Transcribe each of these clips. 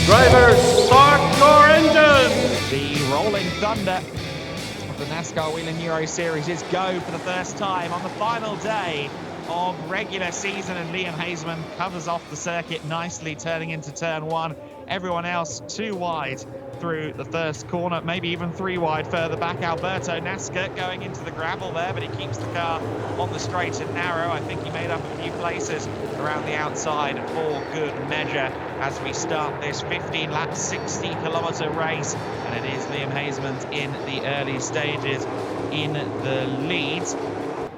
Drivers, start your engines! The rolling thunder of the NASCAR Whelen Euro Series is go for the first time on the final day of regular season, and Liam Hezemans covers off the circuit nicely, turning into turn one. Everyone else too wide through the first corner, maybe even three wide further back. Alberto Nasca going into the gravel there, but he keeps the car on the straight and narrow. I think he made up a few places around the outside for good measure as we start this 15-lap, 60-kilometer race. And it is Liam Hezemans in the early stages in the lead.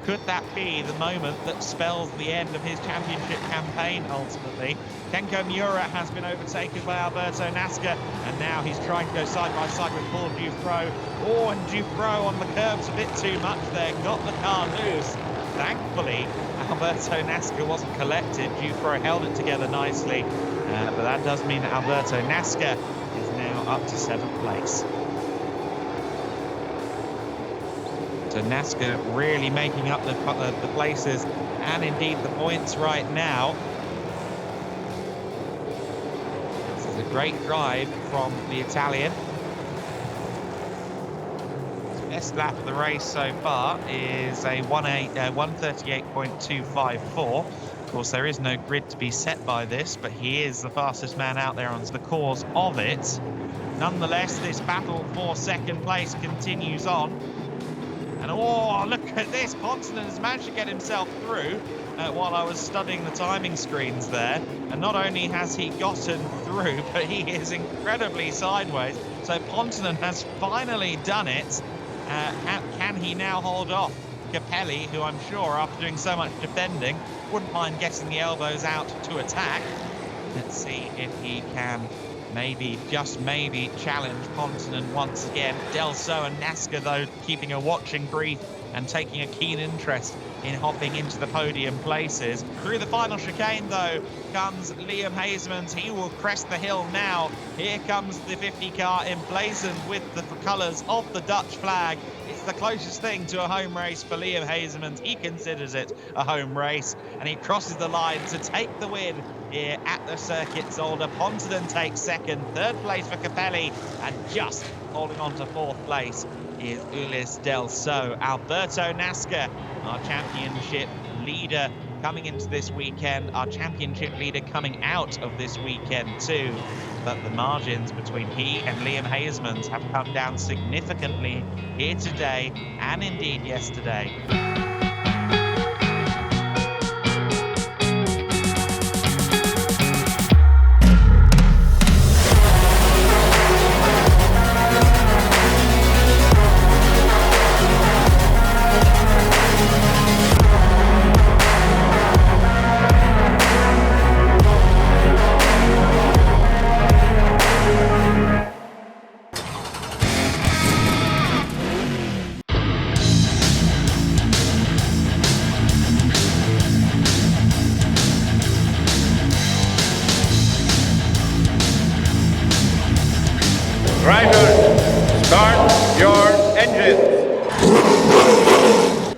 Could that be the moment that spells the end of his championship campaign ultimately? Kenko Miura has been overtaken by Alberto Nasca, and now he's trying to go side by side with Paul Dufro. Oh, and Dufro on the curbs a bit too much there, got the car loose. Thankfully, Alberto Nasca wasn't collected. Dufro held it together nicely, but that does mean that Alberto Nasca is now up to 7th place. So Nasca really making up the places and indeed the points right now. This is a great drive from the Italian. Best lap of the race so far is a 138.254. Of course, there is no grid to be set by this, but he is the fastest man out there on the cause of it. Nonetheless, this battle for second place continues on. And oh, look at this. Ponton has managed to get himself through while I was studying the timing screens there. And not only has he gotten through, but he is incredibly sideways. So Ponton has finally done it. Can he now hold off Capelli, who I'm sure, after doing so much defending, wouldn't mind getting the elbows out to attack? Let's see if he can maybe, just maybe, challenge Ponton once again. Delso and Nasca, though, keeping a watching brief and taking a keen interest in hopping into the podium places. Through the final chicane, though, comes Liam Hezemans. He will crest the hill now. Here comes the 50 car emblazoned with the colours of the Dutch flag. It's the closest thing to a home race for Liam Hezemans. He considers it a home race, and he crosses the line to take the win here at the Circuit Zolder. Ponton takes second, third place for Capelli, and just holding on to fourth place is Ulis Delso. Alberto Nasca, our championship leader coming into this weekend, our championship leader coming out of this weekend too. But the margins between he and Liam Hezemans have come down significantly here today and indeed yesterday. Drivers, start your engines!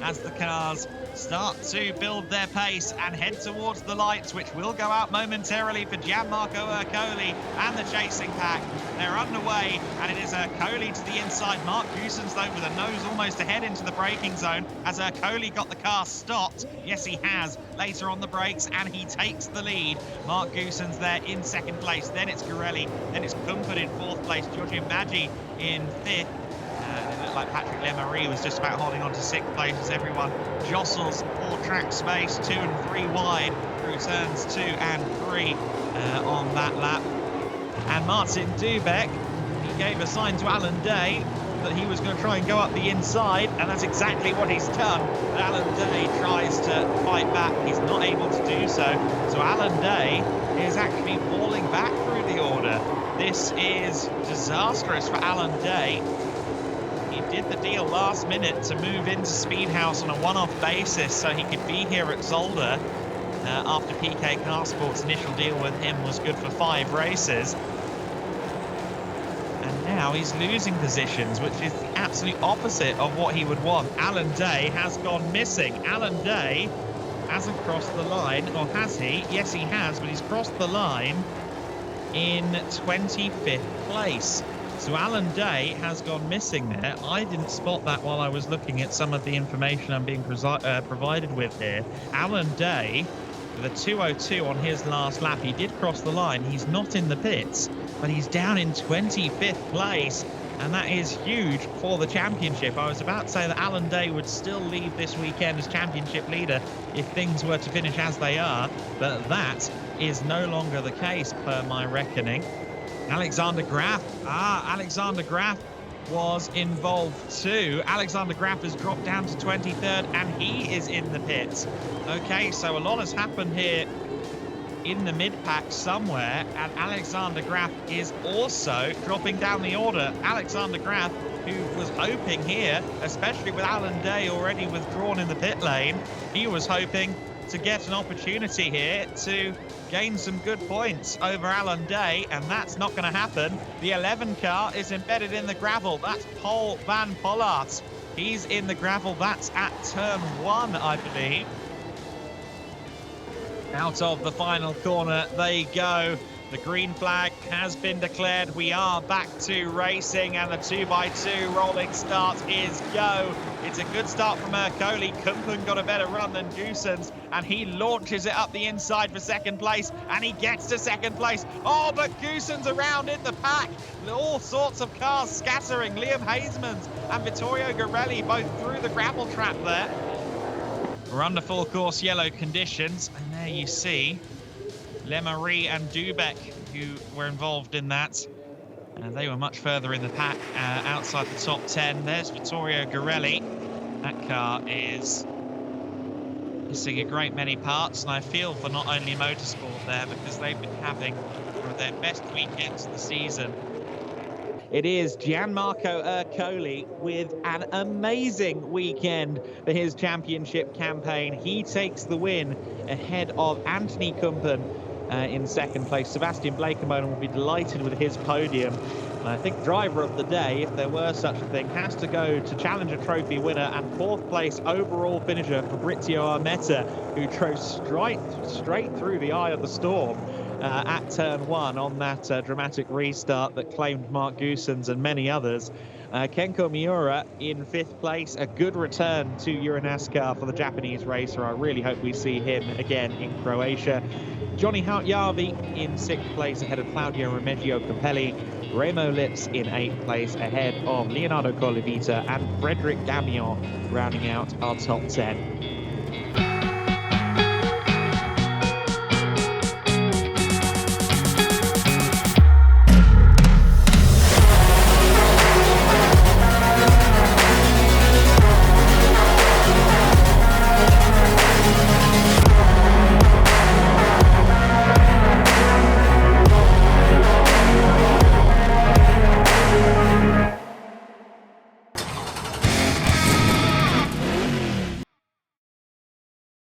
As the cars start to build their pace and head towards the lights, which will go out momentarily for Gianmarco Ercoli and the chasing pack. They're underway, and it is Ercoli to the inside. Mark Goosens, though, with a nose almost ahead into the braking zone. Has Ercoli got the car stopped? Yes, he has. Later on the brakes, and he takes the lead. Mark Goosens there in second place. Then it's Pirelli. Then it's Kumpert in fourth place. Giorgio Maggi in fifth. It looked like Patrick Lemarie was just about holding on to sixth place as everyone jostles for track space, 2 and 3 wide through turns 2 and 3 on that lap. And Martin Dubek, he gave a sign to Alan Day that he was going to try and go up the inside, and that's exactly what he's done. But Alan Day tries to fight back. He's not able to do so. So Alan Day is actually falling back through the order. This is disastrous for Alan Day. He did the deal last minute to move into Speedhouse on a one-off basis so he could be here at Zolder after PK Carsport's initial deal with him was good for 5 races. And now he's losing positions, which is the absolute opposite of what he would want. Alan Day has gone missing. Alan Day hasn't crossed the line, or has he? Yes, he has, but he's crossed the line in 25th place. So Alan Day has gone missing there. I didn't spot that while I was looking at some of the information I'm being provided with here. Alan Day, with a 2:02 on his last lap, he did cross the line. He's not in the pits, but he's down in 25th place. And that is huge for the championship. I was about to say that Alan Day would still leave this weekend as championship leader if things were to finish as they are, but that is no longer the case per my reckoning. Alexander Graf. Alexander Graf was involved too. Alexander Graf has dropped down to 23rd and he is in the pits. Okay, so a lot has happened here in the mid-pack somewhere, and Alexander Graf is also dropping down the order. Alexander Graf, who was hoping here, especially with Alan Day already withdrawn in the pit lane, he was hoping to get an opportunity here to gain some good points over Alan Day, and that's not going to happen. The 11 car is embedded in the gravel. That's Paul van Pollart. He's in the gravel. That's at turn 1, I believe. Out of the final corner they go. The green flag has been declared. We are back to racing, and the 2x2 rolling start is go. It's a good start from Ercoli. Kumpen got a better run than Goossens, and he launches it up the inside for second place, and he gets to second place. Oh, but Goossens around in the pack. All sorts of cars scattering. Liam Hezemans and Vittorio Garelli both through the gravel trap there. We're under full course yellow conditions, and there you see Lemarie and Dubek, who were involved in that. They were much further in the pack, outside the top 10. There's Vittorio Garelli. That car is missing a great many parts, and I feel for not only Motorsport there, because they've been having one of their best weekends of the season. It is Gianmarco Ercoli with an amazing weekend for his championship campaign. He takes the win ahead of Anthony Kumpen in second place. Sebastian Blekemolen will be delighted with his podium. And I think driver of the day, if there were such a thing, has to go to Challenger Trophy winner and fourth place overall finisher Fabrizio Armetta, who drove straight through the eye of the storm at turn 1 on that dramatic restart that claimed Mark Goossens and many others. Kenko Miura in 5th place, a good return to Euronascar for the Japanese racer. I really hope we see him again in Croatia. Johnny Hout-Jarvi in 6th place ahead of Claudio Remeggio Capelli. Remo Lips in 8th place ahead of Leonardo Colavita and Frederic Gamion rounding out our top 10.